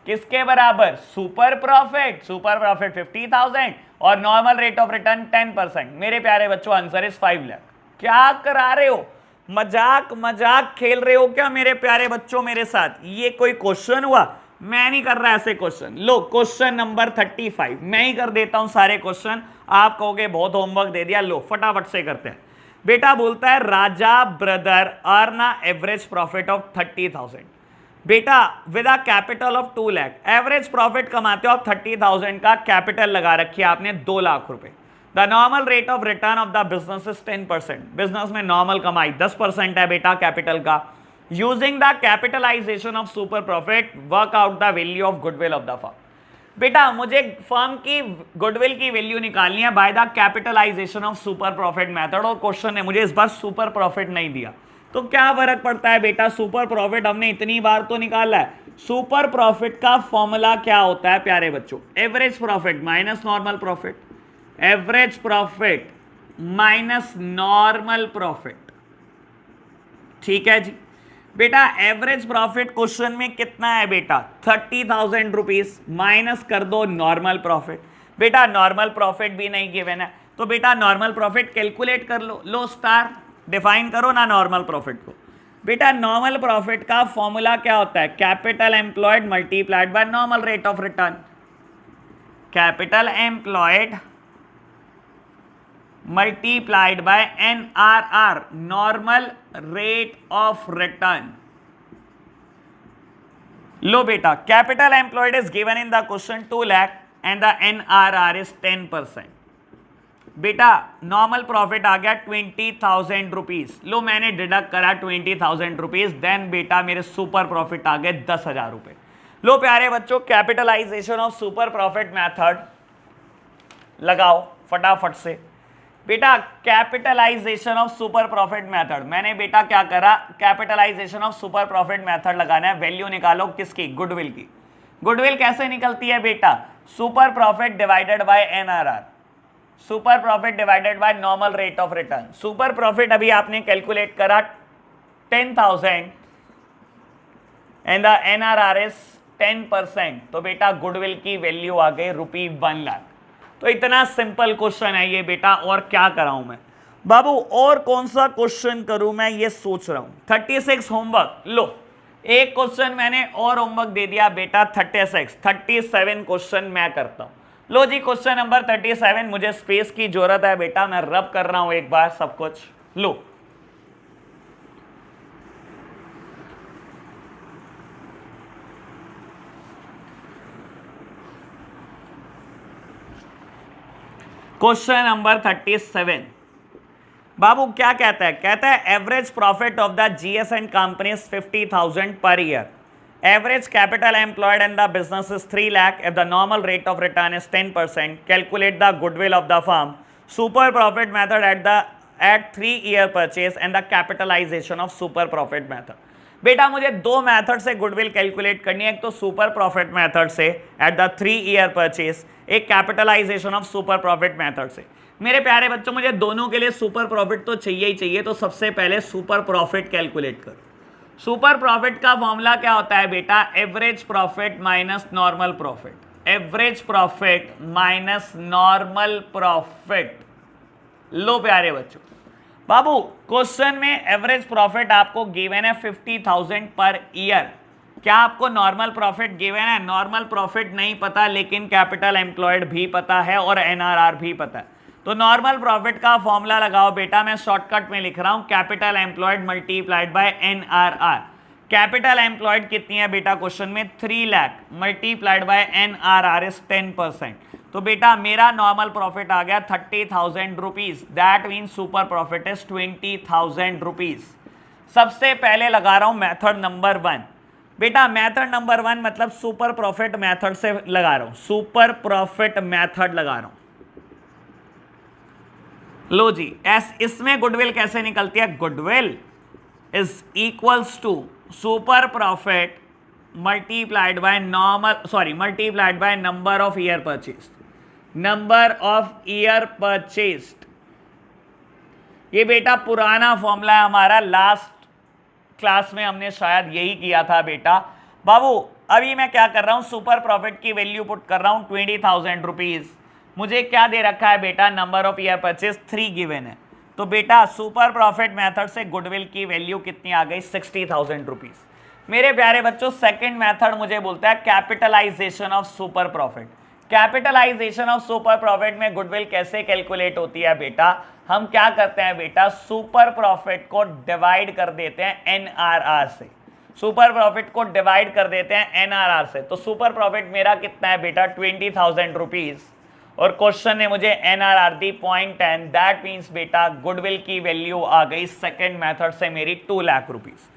किसके बराबर? Super profit. सुपर प्रॉफिट 50,000 और नॉर्मल रेट ऑफ रिटर्न 10%। मेरे प्यारे बच्चों आंसर इज 5 लाख। क्या करा रहे हो? मजाक खेल रहे हो क्या मेरे प्यारे बच्चों मेरे साथ? ये कोई क्वेश्चन हुआ? मैं नहीं कर रहा ऐसे क्वेश्चन। लो क्वेश्चन नंबर 35 मैं ही कर देता हूं सारे क्वेश्चन। आप कहोगे बहुत होमवर्क दे दिया। लो फटाफट से करते हैं बेटा। बोलता है Raja brother earn average profit of 30,000 बेटा with a capital of 2 lakh. Average profit कमाते हो आप 30,000 का, कैपिटल लगा रखी है आपने 2 लाख रुपए। The normal rate of return of the business is 10%। Business में नॉर्मल कमाई 10% है बेटा कैपिटल का। Using the capitalisation of super profit work out the value of goodwill of the firm. बेटा मुझे फर्म की गुडविल की वैल्यू निकालनी है by the capitalisation of super profit method, और क्वेश्चन ने मुझे इस बार सुपर प्रॉफिट नहीं दिया। तो क्या फर्क पड़ता है बेटा? सुपर प्रॉफिट हमने इतनी बार तो निकाला है। सुपर प्रॉफिट का फॉर्मूला क्या होता है प्यारे बच्चों? Average profit minus normal profit. Average profit minus normal profit. ठीक है जी। बेटा एवरेज प्रॉफिट क्वेश्चन में कितना है बेटा? 30,000 रुपीज, माइनस कर दो नॉर्मल प्रॉफिट। बेटा नॉर्मल प्रॉफिट भी नहीं गिवन है, तो बेटा नॉर्मल प्रॉफिट कैलकुलेट कर लो। लो स्टार डिफाइन करो ना नॉर्मल प्रॉफिट को। बेटा नॉर्मल प्रॉफिट का फॉर्मूला क्या होता है? Capital employed multiplied by normal rate of return. Capital employed multiplied by NRR, normal rate of return. लो बेटा capital employed is given in the question 2 lakh and the NRR is 10%। बेटा नॉर्मल प्रॉफिट आ गया 20,000 रुपीज। लो मैंने डिडक्ट करा 20,000 रुपीज, देन बेटा मेरे सुपर प्रॉफिट आ गए 10,000 रुपए। लो प्यारे बच्चों capitalisation of super profit method लगाओ फटाफट से। बेटा capitalisation of super profit method, मैंने बेटा क्या करा? Capitalisation of super profit method लगाना है। वैल्यू निकालो किसकी? गुडविल की। गुडविल कैसे निकलती है बेटा? Super profit divided by NRR। Super profit divided by normal rate of return. Super profit अभी आपने कैलकुलेट करा 10,000 एंड द NRR इज 10%, तो बेटा गुडविल की वैल्यू आ गई ₹1 लाख। तो इतना सिंपल क्वेश्चन है ये बेटा, और क्या कराऊं मैं बाबू? और कौन सा क्वेश्चन करूं मैं ये सोच रहा हूं। 36 होमवर्क। लो एक क्वेश्चन मैंने और होमवर्क दे दिया बेटा 37 क्वेश्चन मैं करता हूं। लो जी क्वेश्चन नंबर 37, मुझे स्पेस की जरूरत है बेटा, मैं रब कर रहा हूं एक बार सब कुछ। लो क्वेश्चन नंबर 37 बाबू क्या कहता है? कहता है average profit of the GS and company 50,000 per year. Average capital employed in the business is 3 lakh if the normal rate of return is 10%. Calculate the goodwill of the firm. Super profit method at 3 year purchase and the capitalisation of super profit method. बेटा मुझे दो मेथड से गुडविल कैलकुलेट करनी है, एक तो सुपर प्रॉफिट मेथड से एट द 3 ईयर परचेज, एक capitalisation of super profit method से। मेरे प्यारे बच्चों मुझे दोनों के लिए सुपर प्रॉफिट तो चाहिए ही चाहिए, तो सबसे पहले सुपर प्रॉफिट कैलकुलेट करो। सुपर प्रॉफिट का फॉर्मूला क्या होता है बेटा? Average profit minus normal profit, average profit minus normal profit. लो प्यारे बच्चों, बाबू क्वेश्चन में एवरेज प्रॉफिट आपको गिवन है 50,000 पर ईयर। क्या आपको नॉर्मल प्रॉफिट गिवन है? नॉर्मल प्रॉफिट नहीं पता, लेकिन कैपिटल एम्प्लॉयड भी पता है और एनआरआर भी पता है। तो नॉर्मल प्रॉफिट का फॉर्मूला लगाओ बेटा, मैं शॉर्टकट में लिख रहा हूं, capital employed multiplied bye NRR. Capital employed कितनी है बेटा क्वेश्चन में? 3 lakh multiplied by NRR is 10%। तो बेटा मेरा नॉर्मल प्रॉफिट आ गया 30,000 rupees, that mean super profit is 20,000 rupees. सबसे पहले लगा रहा हूं मेथड नंबर 1। बेटा मेथड नंबर 1 मतलब सुपर प्रॉफिट मेथड से लगा रहा हूं, सुपर प्रॉफिट मेथड लगा रहा हूं। लो जी, इसमें गुडविल कैसे निकलती है? Goodwill is equals to super profit multiplied by multiplied by number of year purchase, number of year purchased. ये बेटा पुराना फॉर्मूला है हमारा, लास्ट क्लास में हमने शायद यही किया था बेटा। बाबू अभी मैं क्या कर रहा हूं? सुपर प्रॉफिट की वैल्यू पुट कर रहा हूं 20,000 रुपीज। मुझे क्या दे रखा है बेटा? Number of year purchase 3 given है। तो बेटा सुपर प्रॉफिट मेथड से गुडविल की वैल्यू कितनी आ गई? 60,000 रुपीज। मेरे प्यारे बच्चों सेकंड मेथड मुझे बोलता है capitalisation of super profit. Capitalisation of super profit में गुडविल कैसे कैलकुलेट होती है बेटा? हम क्या करते हैं बेटा? सुपर प्रॉफिट को डिवाइड कर देते हैं एनआरआर से, सुपर प्रॉफिट को डिवाइड कर देते हैं एनआरआर से। तो सुपर प्रॉफिट मेरा कितना है बेटा? 20,000 रुपीज, और क्वेश्चन ने मुझे एनआरआर दी 0.10, दैट मीन्स बेटा गुडविल की वैल्यू आ गई सेकंड मेथड से मेरी 2 लाख रुपीज।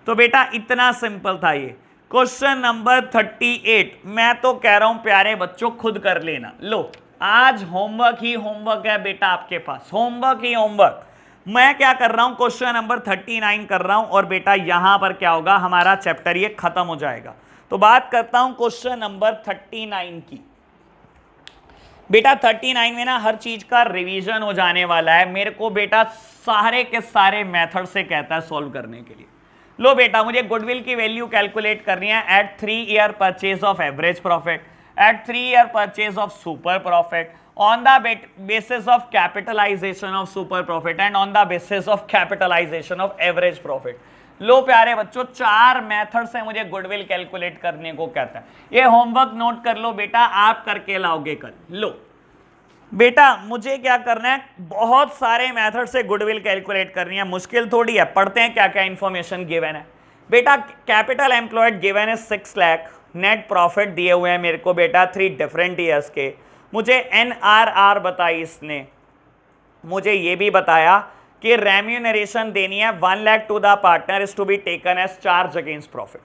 तो बेटा इतना सिंपल था ये। क्वेश्चन नंबर 38 मैं तो कह रहा हूं प्यारे बच्चों खुद कर लेना। लो आज होमवर्क ही होमवर्क है बेटा आपके पास, होमवर्क ही होमवर्क। मैं क्या कर रहा हूं? क्वेश्चन नंबर 39 कर रहा हूं, और बेटा यहां पर क्या होगा? हमारा चैप्टर ये खत्म हो जाएगा। तो बात करता हूं क्वेश्चन नंबर 39 की। बेटा 39 में ना हर चीज का रिवीजन हो जाने वाला है। मेरे को बेटा सारे के सारे मेथड से कहता है सॉल्व करने के लिए। लो बेटा मुझे गुडविल की वैल्यू कैलकुलेट करनी है at 3 year purchase of average profit, at 3 year purchase of super profit, on the basis of capitalisation of super profit and on the basis of capitalisation of average profit. लो प्यारे बच्चों 4 मेथड से मुझे गुडविल कैलकुलेट करने को कहता है। ये होमवर्क नोट कर लो बेटा, आप करके लाओगे कल। लो बेटा मुझे क्या करना है? बहुत सारे मेथड से गुडविल कैलकुलेट करनी है, मुश्किल थोड़ी है। पढ़ते हैं क्या क्या इंफॉर्मेशन गिवन है। बेटा कैपिटल एम्प्लॉयड गिवन है 6 लाख, नेट प्रॉफिट दिए हुए हैं मेरे को बेटा 3 डिफरेंट ईयर्स के। मुझे एनआरआर बताई इसने, मुझे ये भी बताया कि रेम्यूनरेशन देनी है 1 lakh to the partner is to be taken as charge against profit.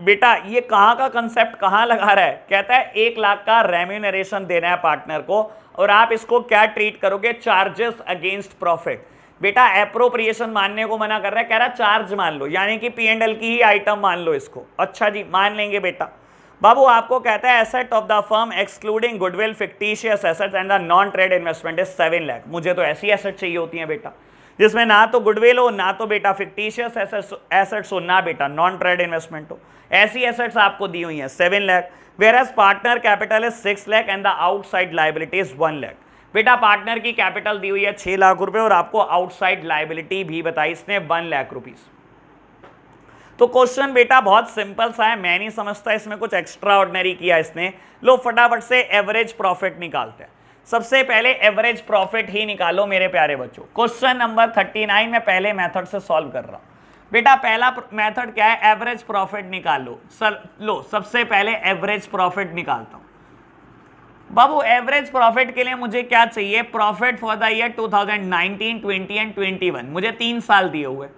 बेटा ये कहाँ का कंसेप्ट कहाँ लगा रहा है? कहता है 1 लाख का रेम्यूनरेशन देना है पार्टनर को, और आप इसको क्या ट्रीट करोगे? Charges against profit. बेटा एप्रोप्रिएशन मानने को मना कर रहा है, कह रहा है चार्ज मान लो, यानी कि P&L की ही आइटम मान लो इसको। अच्छा जी मान लेंगे बेटा। बाबू आपको कहता है asset of the firm excluding goodwill fictitious assets and the non trade investment is 7 lakh. मुझे तो ऐसी एसेट चाहिए होती है बेटा जिसमें ना तो गुडविल हो, ना तो बेटा फिक्टिशियस एसेट्स हो, ना बेटा नॉन ट्रेड इन्वेस्टमेंट हो। ऐसी एसेट्स आपको दी हुई हैं 7 lakh, whereas partner capital is 6 lakh and the outside liability is 1 lakh. बेटा पार्टनर की कैपिटल दी हुई है 6 लाख रुपए, और आपको आउटसाइड लाइबिलिटी भी बताई इसने 1 लाख रुपीज। तो क्वेश्चन बेटा बहुत सिंपल सा है, मैं नहीं समझता इसमें कुछ एक्स्ट्रा ऑर्डिनरी किया इसने। लो फटाफट से एवरेज प्रॉफिट निकालते हैं। सबसे पहले एवरेज प्रॉफिट ही निकालो मेरे प्यारे बच्चों। क्वेश्चन नंबर 39 में पहले मेथड से सॉल्व कर रहा हूं बेटा। पहला मेथड क्या है? एवरेज प्रॉफिट निकालो। लो सबसे पहले एवरेज प्रॉफिट निकालता हूं। बाबू एवरेज प्रॉफिट के लिए मुझे क्या चाहिए? Profit for the year 2019, 20 and 21। मुझे 3 साल दिए हुए।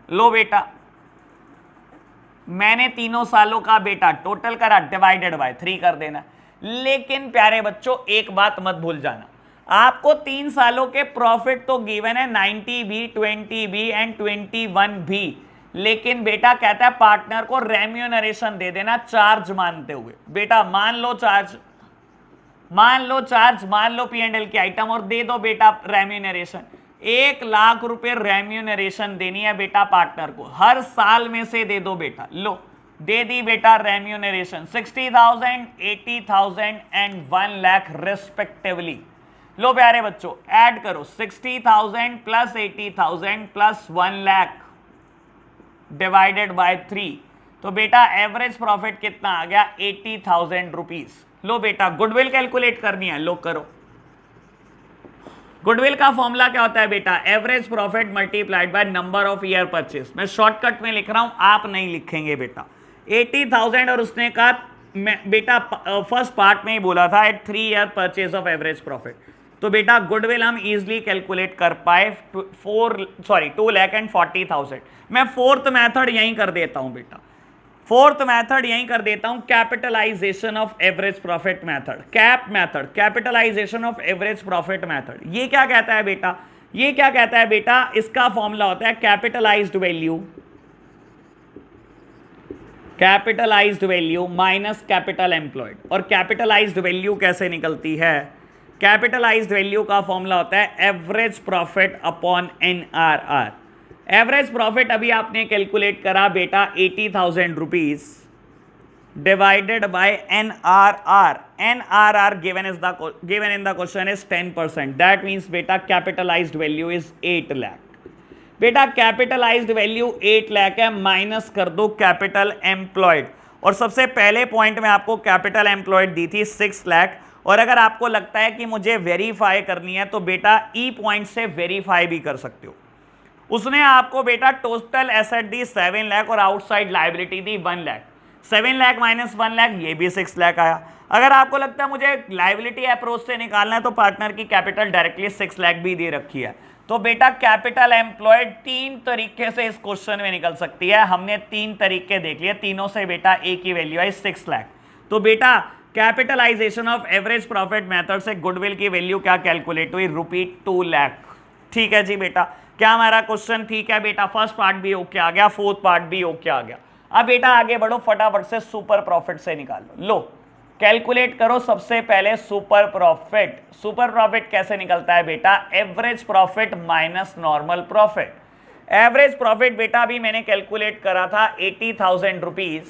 लो बेटा मैंने तीनों सालों का बेटा टोटल करा, डिवाइडेड बाय 3 कर देना। लेकिन प्यारे बच्चों एक बात मत भूल जाना, आपको 3 सालों के प्रॉफिट तो गिवन है 90 भी, 20 भी एंड 21 भी, लेकिन बेटा कहता है पार्टनर को रेम्यूनरेशन दे देना चार्ज मानते हुए। बेटा मान लो चार्ज, मान लो P&L की आइटम और दे दो बेटा रेम्यूनरेशन। 1 लाख रुपए रेम्यूनरेशन देनी है बेटा पार्टनर को, हर साल में से दे दो बेटा। लो दे दी बेटा रेम्यूनरेशन 60,000, 80,000 एंड 1 लाख रिस्पेक्टिवली। लो प्यारे बच्चों ऐड करो 60,000 plus 80,000 plus 1 lakh divided by 3, तो बेटा एवरेज प्रॉफिट कितना आ गया 80,000 रुपीज। लो बेटा गुडविल कैलकुलेट करनी है, लो करो। गुडविल का फॉर्मूला क्या होता है बेटा, average profit multiplied by number of year purchase. मैं शॉर्टकट में लिख रहा हूं, आप नहीं लिखेंगे बेटा। 80,000 और उसने कहा बेटा फर्स्ट पार्ट में ही बोला था at 3 year purchase of average profit, तो बेटा गुडविल हम इजीली कैलकुलेट कर पाए 2,40,000। मैं फोर्थ मेथड यहीं कर देता हूं बेटा, फोर्थ मेथड यहीं कर देता हूं, capitalisation of average profit method, cap method, capitalisation of average profit method. ये क्या कहता है बेटा, ये क्या कहता है बेटा, इसका फॉर्मूला होता है capitalised value minus capital employed. और कैपिटलाइज्ड वैल्यू कैसे निकलती है, कैपिटलाइज्ड वैल्यू का फॉर्मूला होता है average profit upon NRR। Average profit अभी आपने कैलकुलेट करा बेटा 80,000 rupees divided by NRR। NRR given in the question is 10%, that means बेटा कैपिटलाइज्ड वैल्यू इज 8 लाख। बेटा कैपिटलाइज्ड वैल्यू 8 लाख है, माइनस कर दो कैपिटल एम्प्लॉयड, और सबसे पहले पॉइंट में आपको कैपिटल एम्प्लॉयड दी थी 6 लाख। और अगर आपको लगता है कि मुझे वेरीफाई करनी है तो बेटा ई पॉइंट से वेरीफाई भी कर सकते हो। उसने आपको बेटा टोटल एसेट दी 7 लाख और आउटसाइड लायबिलिटी दी 1 लाख। 7 लाख माइनस 1 लाख ये भी 6 लाख आया। अगर आपको लगता है मुझे लायबिलिटी अप्रोच से निकालना है तो पार्टनर की कैपिटल डायरेक्टली 6 लाख भी दे रखी है। तो बेटा कैपिटल एम्प्लॉयड 3 तरीके से इस क्वेश्चन में निकल सकती है। हमने 3 तरीके देख लिए, तीनों से बेटा एक ही वैल्यू है 6 लाख। तो बेटा capitalisation of average profit method से गुडविल की वैल्यू क्या कैलकुलेट हुई, ₹2 लाख। ठीक है जी बेटा, क्या हमारा क्वेश्चन ठीक है बेटा, फर्स्ट पार्ट भी ओके आ गया, फोर्थ पार्ट भी ओके आ गया। अब बेटा आगे बढ़ो, फटाफट से सुपर प्रॉफिट से निकालो। लो कैलकुलेट करो सबसे पहले सुपर प्रॉफिट। सुपर प्रॉफिट कैसे निकलता है बेटा, average profit minus normal profit. Average profit बेटा अभी मैंने कैलकुलेट करा था 80,000 रुपीज।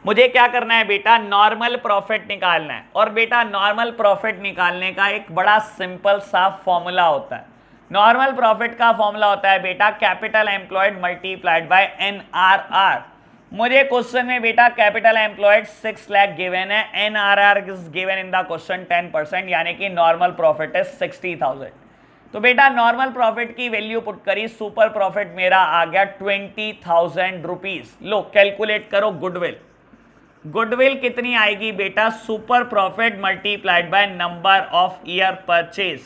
मुझे क्या करना है बेटा, नॉर्मल प्रॉफिट निकालना है। और बेटा नॉर्मल प्रॉफिट निकालने का एक बड़ा सिंपल सा फॉर्मूला होता है। नॉर्मल प्रॉफिट का फॉर्मूला होता है बेटा capital employed multiplied by NRR। मुझे क्वेश्चन में बेटा कैपिटल एम्प्लॉयड 6 लाख गिवन है, NRR is given in the question 10%, यानी कि नॉर्मल प्रॉफिट है 60,000। तो बेटा नॉर्मल प्रॉफिट की वैल्यू पुट करी, सुपर प्रॉफिट मेरा आ गया 20,000 रुपीज। लो कैलकुलेट करो गुडविल। गुडविल कितनी आएगी बेटा, super profit multiplied by number of year purchase.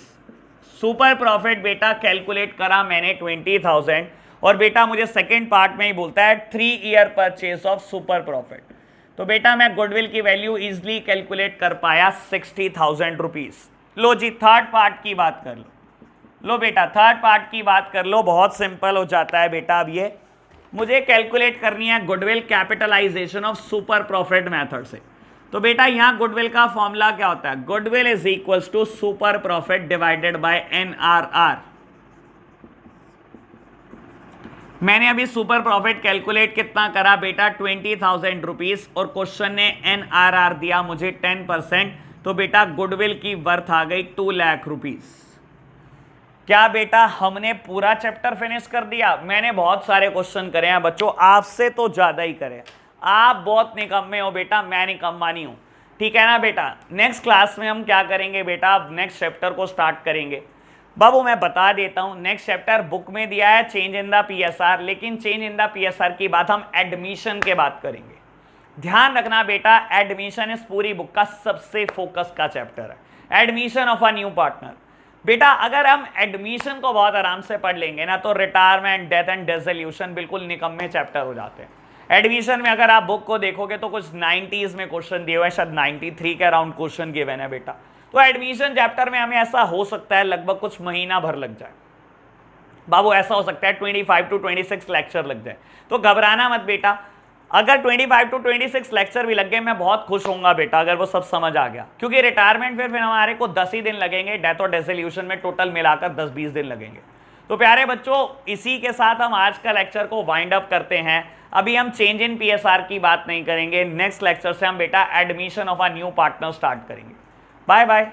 Super profit बेटा कैलकुलेट करा मैंने 20,000, और बेटा मुझे सेकेंड पार्ट में ही बोलता है 3 year purchase of super profit. तो बेटा मैं गुडविल की वैल्यू इजिली कैलकुलेट कर पाया 60,000 रुपीज। लो जी थर्ड पार्ट की बात कर लो। लो बेटा थर्ड पार्ट की बात कर लो, बहुत सिंपल हो जाता है बेटा। अब ये मुझे कैलकुलेट करनी है goodwill capitalisation of super profit method से। तो बेटा यहां गुडविल का फॉर्मूला क्या होता है, goodwill is equals to super profit divided by NRR। मैंने अभी सुपर प्रॉफिट कैलकुलेट कितना करा बेटा 20,000 रुपीज, और क्वेश्चन ने NRR दिया मुझे 10%, तो बेटा गुडविल की वर्थ आ गई 2 लाख रुपीज। क्या बेटा हमने पूरा चैप्टर फिनिश कर दिया? मैंने बहुत सारे क्वेश्चन करे हैं बच्चों, आपसे तो ज्यादा ही करे। आप बहुत निकम्मे हो बेटा, मैं निकम्मा नहीं हूं, ठीक है ना बेटा। नेक्स्ट क्लास में हम क्या करेंगे बेटा, नेक्स्ट चैप्टर को स्टार्ट करेंगे। बाबू मैं बता देता हूं, नेक्स्ट चैप्टर बुक में दिया है चेंज इन द PSR, लेकिन चेंज इन द PSR की बात हम एडमिशन के बात करेंगे। ध्यान रखना बेटा, एडमिशन इस पूरी बुक का सबसे फोकस का चैप्टर है, admission of a new partner. बेटा अगर हम एडमिशन को बहुत आराम से पढ़ लेंगे ना तो रिटायरमेंट, डेथ एंड डिसोल्यूशन बिल्कुल निकम्मे चैप्टर हो जाते हैं। एडमिशन में अगर आप बुक को देखोगे तो कुछ 90s में क्वेश्चन दिए हुए हैं, शायद 93 के अराउंड क्वेश्चन गिवन है बेटा। तो एडमिशन चैप्टर में हमें ऐसा हो सकता है लगभग कुछ महीना भर लग जाए बाबू, ऐसा हो सकता है 25 to 26 लेक्चर लग जाए। तो घबराना मत बेटा, अगर 25 to 26 लेक्चर भी लग गए मैं बहुत खुश होऊंगा बेटा, अगर वो सब समझ आ गया, क्योंकि रिटायरमेंट फिर हमारे को 10 ही दिन लगेंगे, डेथ और डिसोल्यूशन में टोटल मिलाकर 10-20 दिन लगेंगे। तो प्यारे बच्चों, इसी के साथ हम आज का लेक्चर को वाइंड अप करते हैं। अभी हम चेंज इन पीएसआर की बात नहीं करेंगे, नेक्स्ट लेक्चर से हम बेटा admission of a new partner start करेंगे। Bye bye.